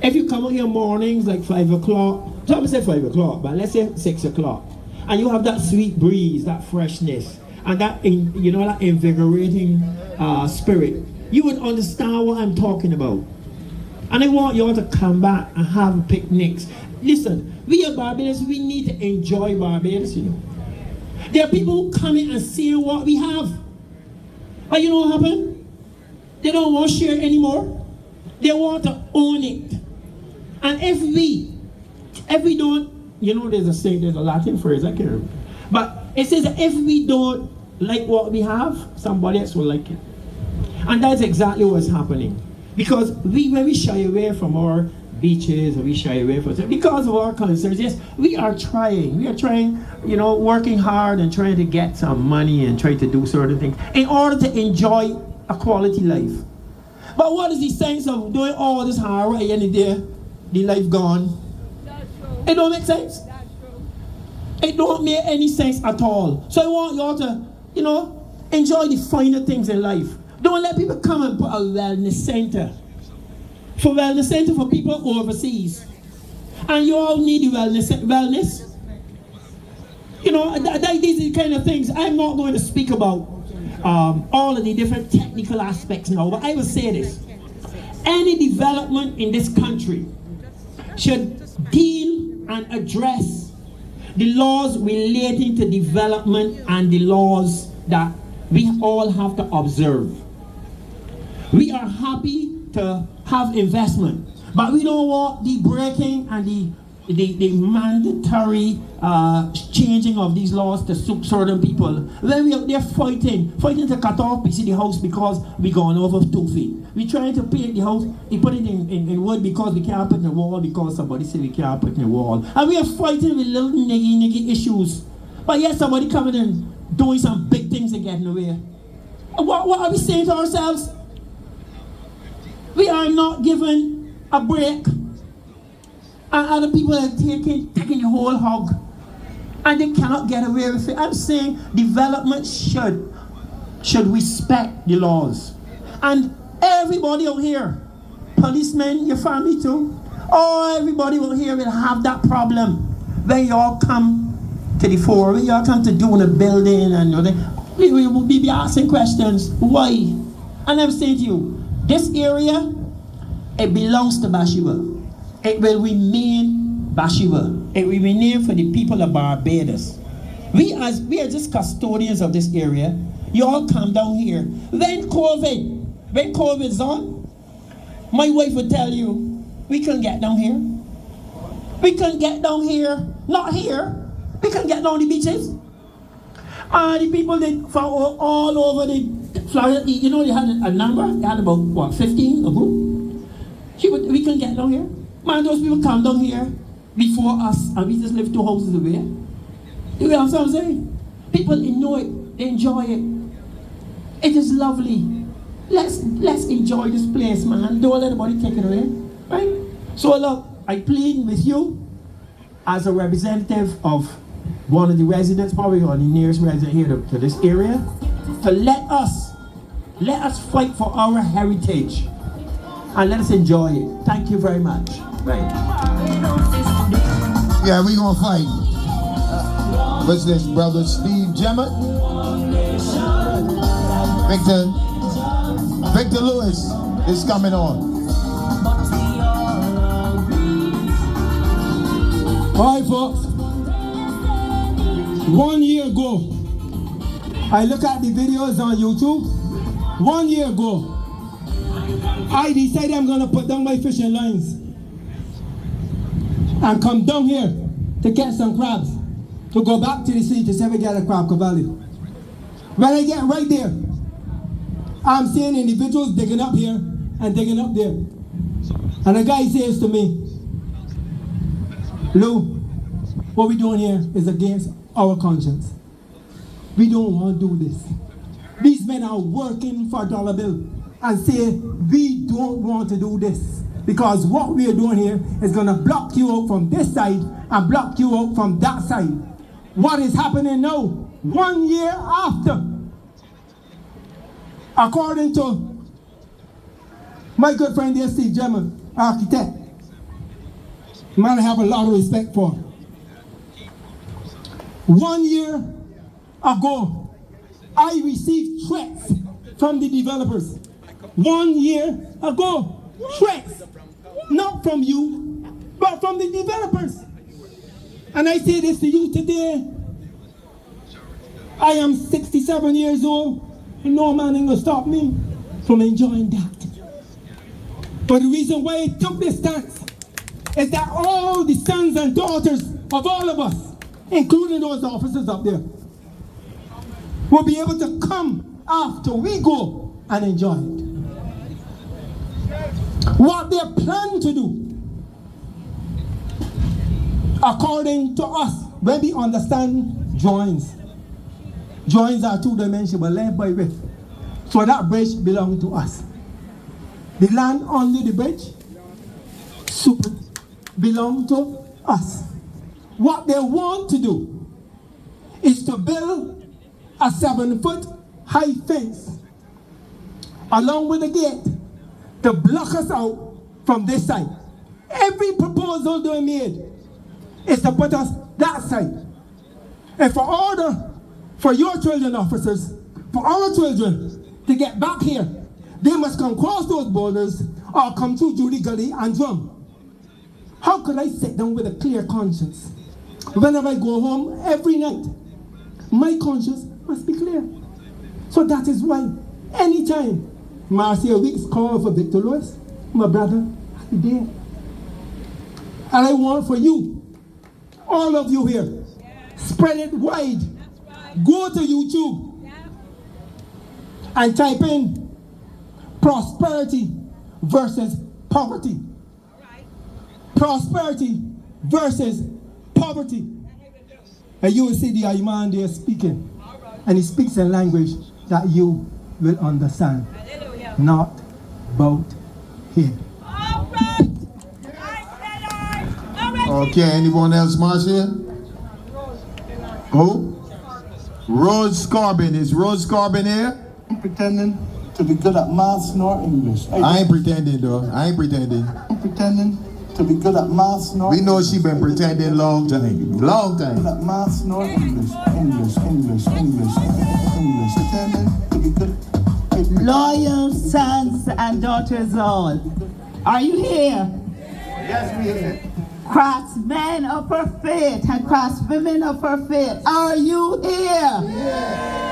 If you come out here mornings like 5 o'clock, some say 5 o'clock, but let's say 6 o'clock, and you have that sweet breeze, that freshness, and that that invigorating spirit, you would understand what I'm talking about. And I want you all to come back and have picnics. Listen, we are Barbados, we need to enjoy Barbados, you know. There are people who come in and see what we have. But you know what happened? They don't want to share anymore. They want to own it. And if we don't, you know, there's a Latin phrase, I can't remember. But it says that if we don't like what we have, somebody else will like it. And that's exactly what's happening. Because when we shy away from our beaches, or we shy away from it, because of our concerns, yes, we are trying, you know, working hard and trying to get some money and trying to do certain things in order to enjoy a quality life. But what is the sense of doing all this hard right in the life gone? It don't make sense. It don't make any sense at all. So I want you all to, you know, enjoy the finer things in life. Don't let people come and put a wellness center. For wellness center for people overseas. And you all need the wellness. You know, these are the kind of things. I'm not going to speak about all of the different technical aspects now, but I will say this. Any development in this country should deal and address the laws relating to development and the laws that we all have to observe. We are happy to have investment, but we don't want the breaking and the mandatory changing of these laws to suit certain people. When we out there fighting to cut off piece of the house because we gone over 2 feet. We trying to paint the house, we put it in wood because we can't put it in the wall because somebody said we can't put it in the wall. And we are fighting with little niggy issues. But yet somebody coming in doing some big things and getting away. What are we saying to ourselves? We are not given a break. And other people are taking the whole hog. And they cannot get away with it. I'm saying development should respect the laws. And everybody out here, policemen, your family too, everybody out here will have that problem. When you all come to the fore, when you all come to do the building and we will be asking questions. Why? And I'm saying to you, this area, it belongs to Bathsheba. It will remain Bathsheba. It will remain for the people of Barbados. We are just custodians of this area. You all come down here. When COVID's on, my wife would tell you, we can get down here. We can get down here, not here. We can get down the beaches. The people from all over the Florida, you know, they had a number. They had about 15 a group. We can get down here. Man, those people come down here before us, and we just live 2 houses away. You know what I'm saying? People know it, they enjoy it. It is lovely. Let's enjoy this place, man. Don't let anybody take it away, right? So look, I plead with you as a representative of one of the residents, probably or the nearest resident here to this area, to let us fight for our heritage and let us enjoy it. Thank you very much. Right. Yeah, we gonna fight. What's this, brother Steve Jemmett? Victor Lewis is coming on. All right, folks. 1 year ago, I look at the videos on YouTube. 1 year ago, I decided I'm gonna put down my fishing lines and come down here to catch some crabs, to go back to the sea to see if we get a crab valley. When I get right there, I'm seeing individuals digging up here and digging up there. And the guy says to me, Lou, what we're doing here is against our conscience. We don't want to do this. These men are working for a dollar bill and say, we don't want to do this because what we are doing here is going to block you out from this side and block you out from that side. What is happening now? 1 year after, according to my good friend here, Steve Jemmett, architect, man I have a lot of respect for. 1 year ago, I received threats from the developers. 1 year ago, threats, not from you, but from the developers. And I say this to you today. I am 67 years old, and no man ain't gonna stop me from enjoying that. But the reason why I took this stance is that all the sons and daughters of all of us, including those officers up there, will be able to come after we go and enjoy it. What they plan to do, according to us, when we understand drawings are two-dimensional, length by width. So that bridge belongs to us. The land under the bridge belongs to us. What they want to do is to build a 7-foot high fence along with the gate to block us out from this side. Every proposal they made is to put us that side. And for your children, officers, for our children to get back here, they must come across those borders or come through Judy Gully and Drum. How could I sit down with a clear conscience? Whenever I go home every night, my conscience must be clear. So that is why, anytime Marcia Weeks call for Victor Lewis, my brother, I'll be there. And I want for you, all of you here, spread it wide. Go to YouTube and type in prosperity versus poverty. Prosperity versus poverty. And you will see the Imam there speaking. And he speaks in language that you will understand. Not about here. Okay, anyone else, Marcia? Who? Rose Corbin. Is Rose Corbin here? I'm pretending to be good at maths nor English. I ain't pretending though. I ain't pretending. I'm pretending to be good at maths nor We know she been pretending long time. Long time. Good at maths nor English. English. Pretending to be good. Loyal sons and daughters all. Are you here? Yes, we here. Craftsmen of her faith and craftswomen of her faith. Are you here? Yeah,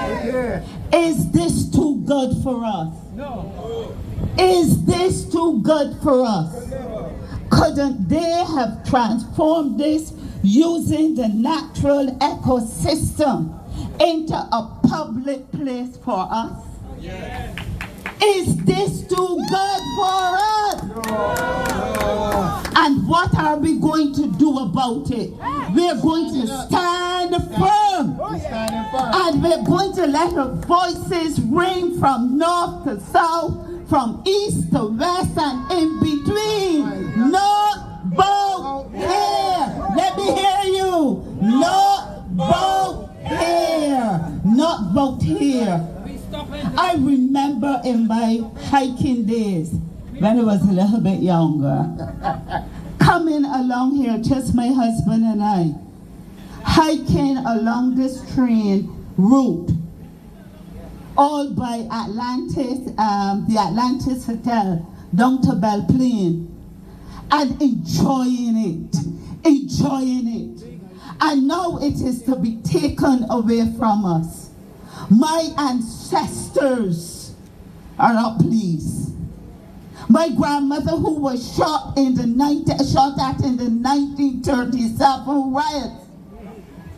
we're here. Is this too good for us? No. Is this too good for us? Couldn't they have transformed this using the natural ecosystem into a public place for us? Yes. Is this too good for us? No. And what are we going to do about it? We're going to stand firm. And we're going to let our voices ring from north to south, from east to west, and in between. Not both here. Let me hear you. Not both here. Not both here. I remember in my hiking days, when I was a little bit younger, coming along here, just my husband and I, hiking along this train route, all by Atlantis, the Atlantis Hotel, down to Belle Plaine, and enjoying it. And now it is to be taken away from us. My ancestors are not pleased. My grandmother, who was shot at in the 1937 riots,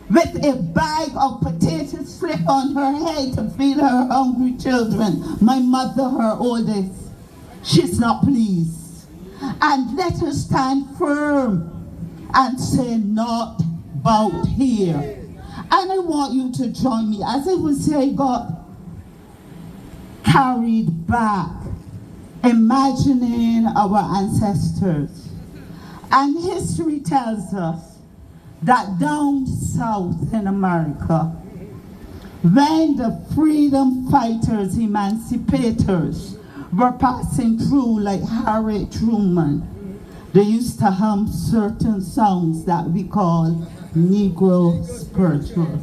with a bag of potatoes slipped on her head to feed her hungry children. My mother, her oldest, she's not pleased. And let us stand firm and say, not about here. And I want you to join me. As I would say, I got carried back, imagining our ancestors. And history tells us that down south in America, when the freedom fighters, emancipators, were passing through like Harriet Truman, they used to hum certain songs that we call Negro spiritual.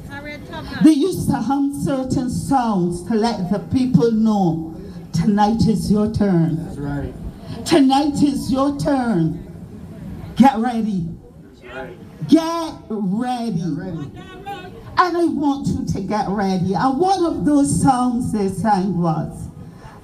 They used to hum certain songs to let the people know, tonight is your turn. That's right. Tonight is your turn. Get ready. Get ready. And I want you to get ready. And one of those songs they sang was,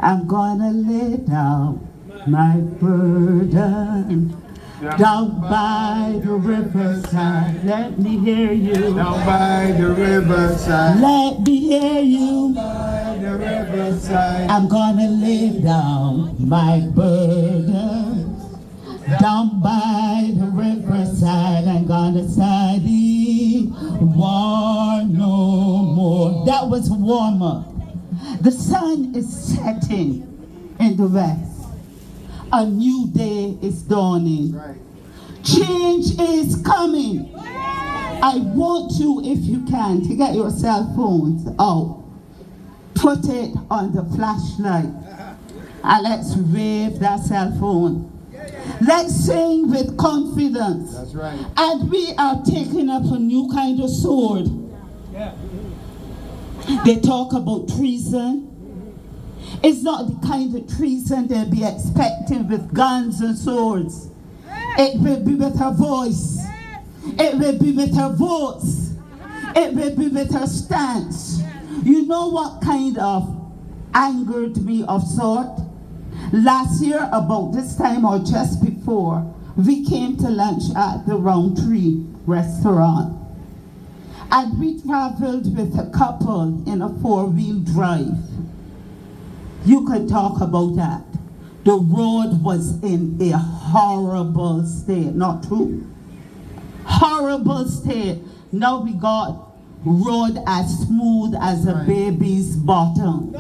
I'm gonna lay down my burden. Down by the riverside, let me hear you. Down by the riverside, Let me hear you. by the riverside. I'm gonna lay down my burdens. Down by the riverside, I'm gonna study. War no more. That was warm up. The sun is setting in the west. A new day is dawning. Change is coming. I want you, if you can, to get your cell phones out. Put it on the flashlight. And let's wave that cell phone. Let's sing with confidence. That's right. And we are taking up a new kind of sword. Yeah. They talk about treason. It's not the kind of treason they'll be expecting with guns and swords. It will be with her voice. It will be with her votes. It will be with her stance. You know what kind of angered me of sort? Last year, about this time or just before, we came to lunch at the Roundtree restaurant. And we traveled with a couple in a 4-wheel drive. You could talk about that. The road was in a horrible state, not true? Horrible state. Now we got road as smooth as a baby's bottom.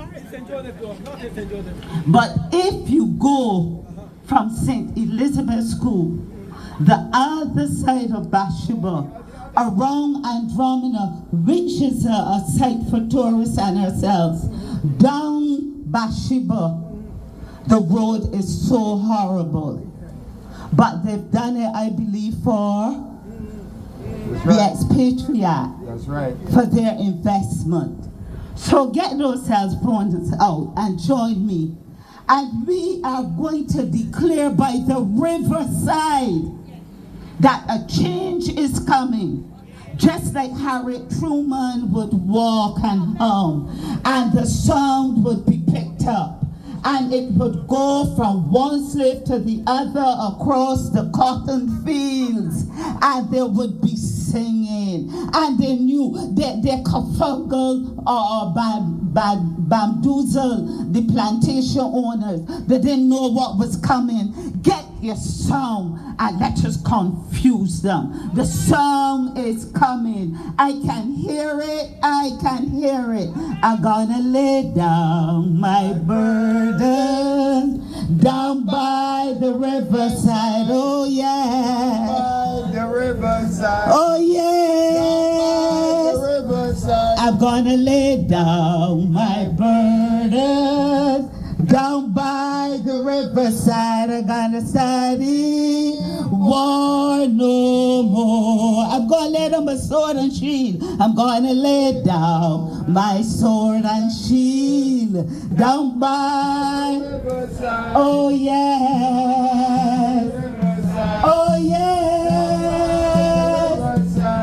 But if you go from St. Elizabeth School, the other side of Bathsheba, around Andromeda, which is a site for tourists and ourselves, down Bathsheba, the road is so horrible. But they've done it, I believe, for the expatriate. That's right. For their investment. So get those cell phones out and join me. And we are going to declare by the riverside that a change is coming. Just like Harriet Truman would walk and hum, and the sound would be picked up. And it would go from one slave to the other across the cotton fields. And they would be singing. And they knew that they confungal or bamboozle the plantation owners. They didn't know what was coming. Get your song and let us confuse them. The song is coming. I can hear it. I can hear it. I'm gonna lay down my burden down by the riverside. Oh yeah. By the riverside. Oh yes. Down by the riverside. I'm gonna lay down my burden down by the riverside. I'm gonna study war no more. I'm gonna lay down my sword and shield. I'm gonna lay down my sword and shield down by Riverside. oh yes. Oh yes.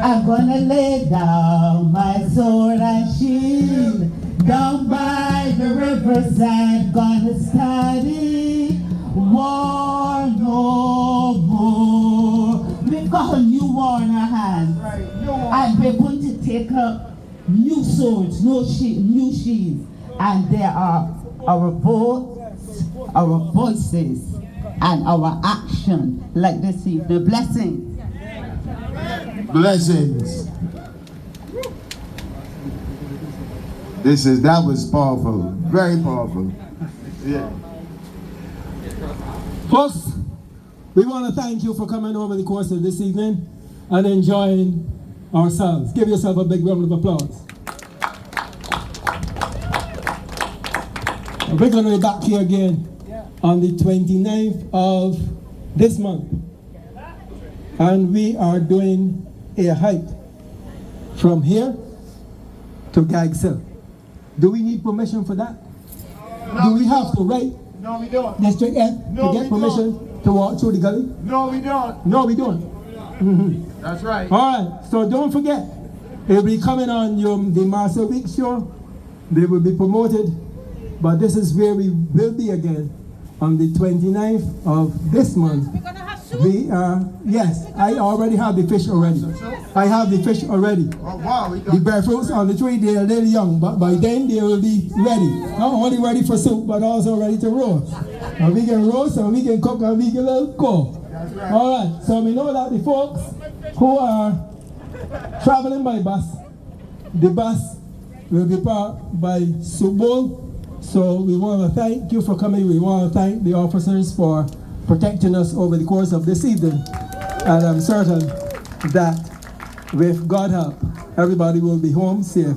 I'm gonna lay down my sword and shield down by the riverside. Gonna study war no more. We've got a new war in our hands, and we're going to take up new swords, new shields, and there are our votes, our voices, and our action like this evening. Blessings. Blessings. That was powerful, very powerful. Yeah. Folks, we want to thank you for coming over the course of this evening and enjoying ourselves. Give yourself a big round of applause. We're going to be back here again on the 29th of this month. And we are doing a hike from here to Gagsill. Do we need permission for that? Do we have to write No, we don't. District F No, to get we permission to walk through the gully? No, we don't. No, we don't. That's right. All right, so don't forget, it will be coming on the Master Week show. They will be promoted, but this is where we will be again on the 29th of this month. We're gonna have Yes, I already have the fish already. I have the fish already. Oh, wow. The breadfruits on the tree, they are a little young, but by then they will be ready. Not only ready for soup, but also ready to roast. And we can roast, and we can cook, and we can cook. Right. All right, so we know that the folks who are traveling by bus, the bus will be parked by Soup Bowl. So we want to thank you for coming. We want to thank the officers for protecting us over the course of this evening. And I'm certain that with God's help, everybody will be home safe.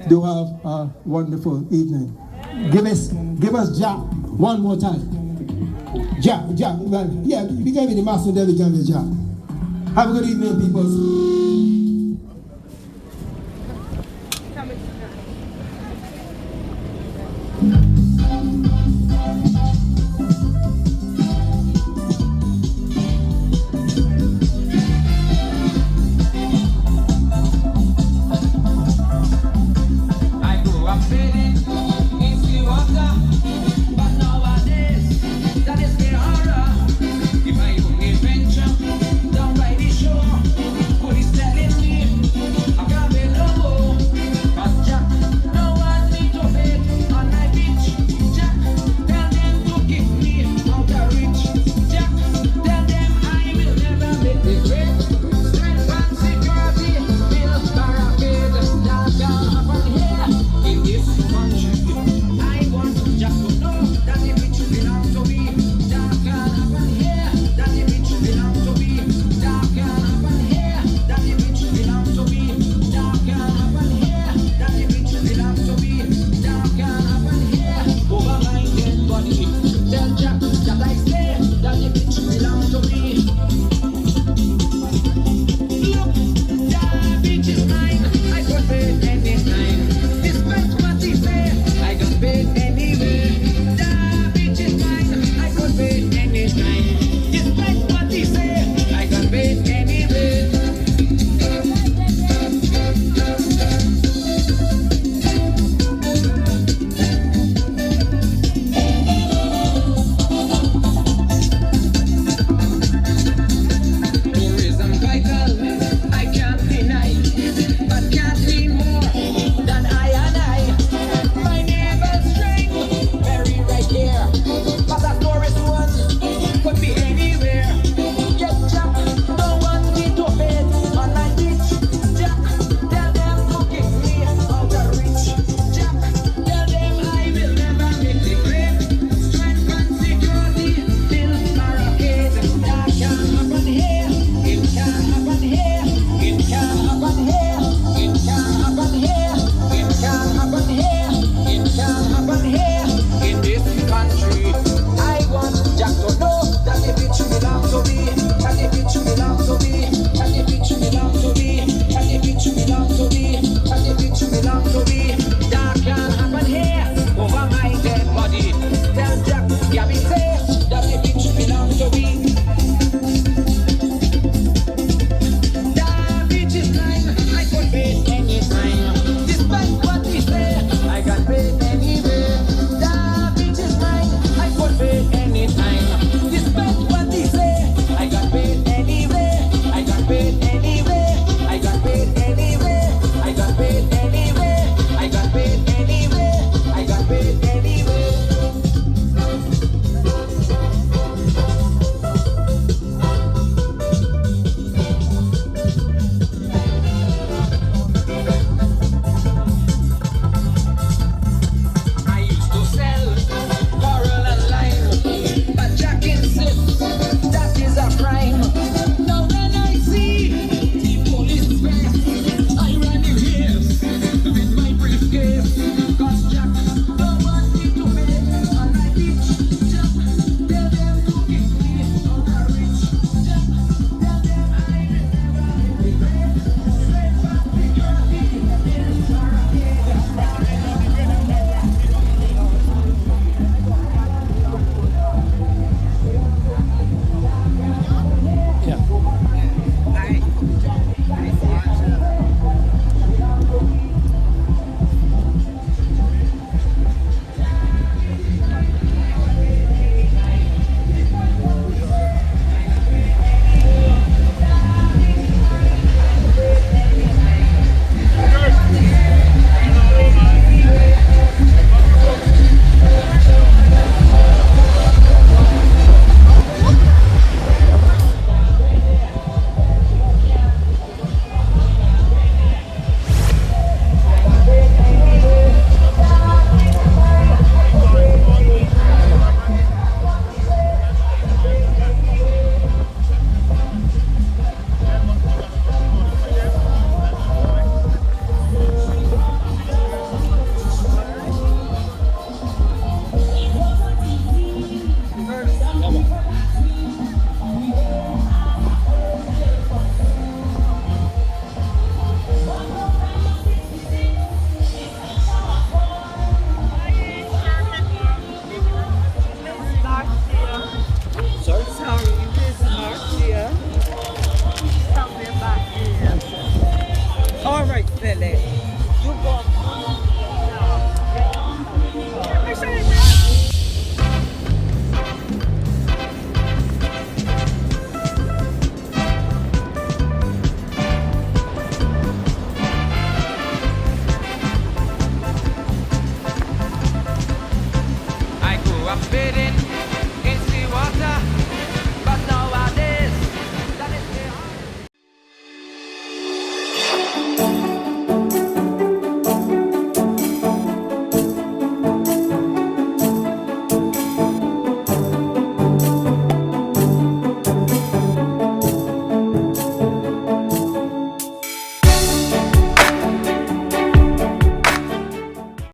Do have a wonderful evening. Give us Jack one more time. Jack. Well, yeah, we gave you the master, then we gave you Jack. Have a good evening, people.